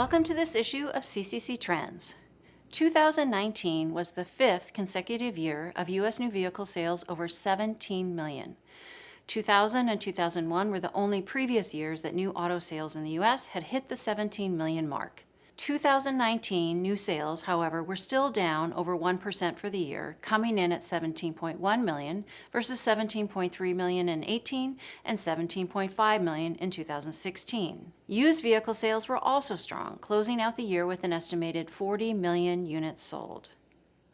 Welcome to this issue of CCC Trends. 2019 was the 5th consecutive year of U.S. new vehicle sales over 17 million. 2000 and 2001 were the only previous years that new auto sales in the U.S. had hit the 17 million mark. 2019 new sales, however, were still down over 1% for the year, coming in at 17.1 million versus 17.3 million in 18 and 17.5 million in 2016. Used vehicle sales were also strong, closing out the year with an estimated 40 million units sold.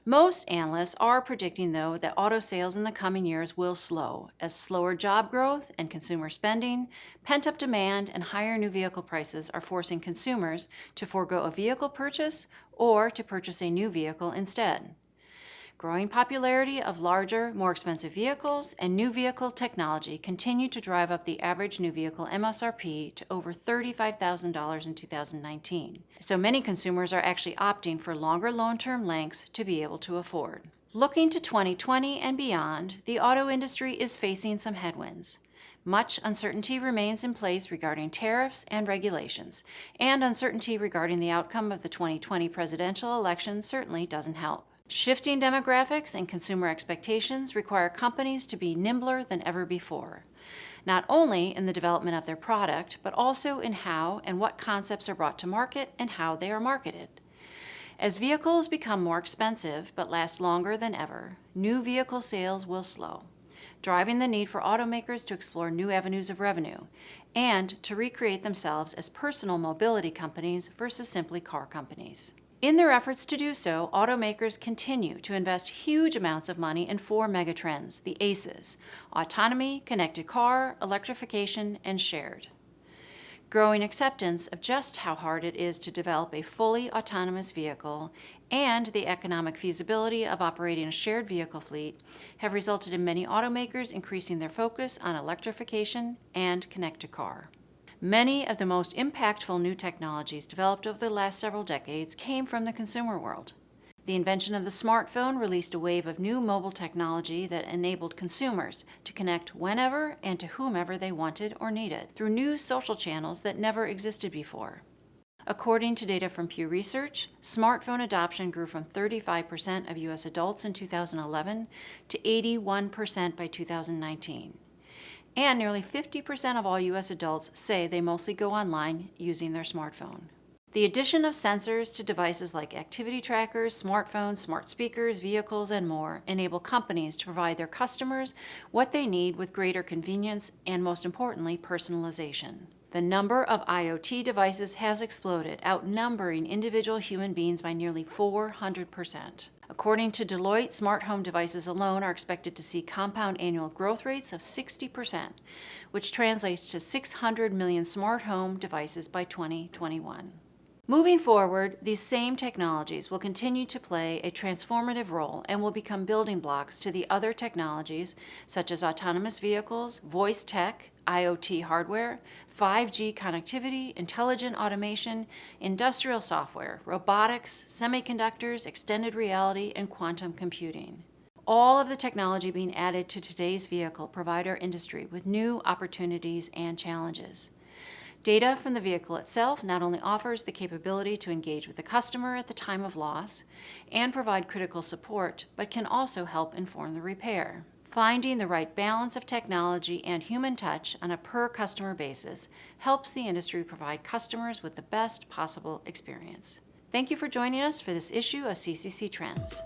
Most analysts are predicting, though, that auto sales in the coming years will slow, as slower job growth and consumer spending, pent-up demand, and higher new vehicle prices are forcing consumers to forego a vehicle purchase or to purchase a new vehicle instead. Growing popularity of larger, more expensive vehicles and new vehicle technology continue to drive up the average new vehicle MSRP to over $35,000 in 2019. So many consumers are actually opting for longer loan-term lengths to be able to afford. Looking to 2020 and beyond, the auto industry is facing some headwinds. Much uncertainty remains in place regarding tariffs and regulations, and uncertainty regarding the outcome of the 2020 presidential election certainly doesn't help. Shifting demographics and consumer expectations require companies to be nimbler than ever before, not only in the development of their product, but also in how and what concepts are brought to market and how they are marketed. As vehicles become more expensive but last longer than ever, new vehicle sales will slow, driving the need for automakers to explore new avenues of revenue and to recreate themselves as personal mobility companies versus simply car companies. In their efforts to do so, automakers continue to invest huge amounts of money in 4 megatrends, the ACEs: autonomy, connected car, electrification, and shared. Growing acceptance of just how hard it is to develop a fully autonomous vehicle and the economic feasibility of operating a shared vehicle fleet have resulted in many automakers increasing their focus on electrification and connected car. Many of the most impactful new technologies developed over the last several decades came from the consumer world. The invention of the smartphone released a wave of new mobile technology that enabled consumers to connect whenever and to whomever they wanted or needed through new social channels that never existed before. According to data from Pew Research, smartphone adoption grew from 35% of U.S. adults in 2011 to 81% by 2019. And nearly 50% of all U.S. adults say they mostly go online using their smartphone. The addition of sensors to devices like activity trackers, smartphones, smart speakers, vehicles, and more enable companies to provide their customers what they need with greater convenience and, most importantly, personalization. The number of IoT devices has exploded, outnumbering individual human beings by nearly 400%. According to Deloitte, smart home devices alone are expected to see compound annual growth rates of 60%, which translates to 600 million smart home devices by 2021. Moving forward, these same technologies will continue to play a transformative role and will become building blocks to the other technologies such as autonomous vehicles, voice tech, IoT hardware, 5G connectivity, intelligent automation, industrial software, robotics, semiconductors, extended reality, and quantum computing. All of the technology being added to today's vehicle provide our industry with new opportunities and challenges. Data from the vehicle itself not only offers the capability to engage with the customer at the time of loss and provide critical support, but can also help inform the repair. Finding the right balance of technology and human touch on a per-customer basis helps the industry provide customers with the best possible experience. Thank you for joining us for this issue of CCC Trends.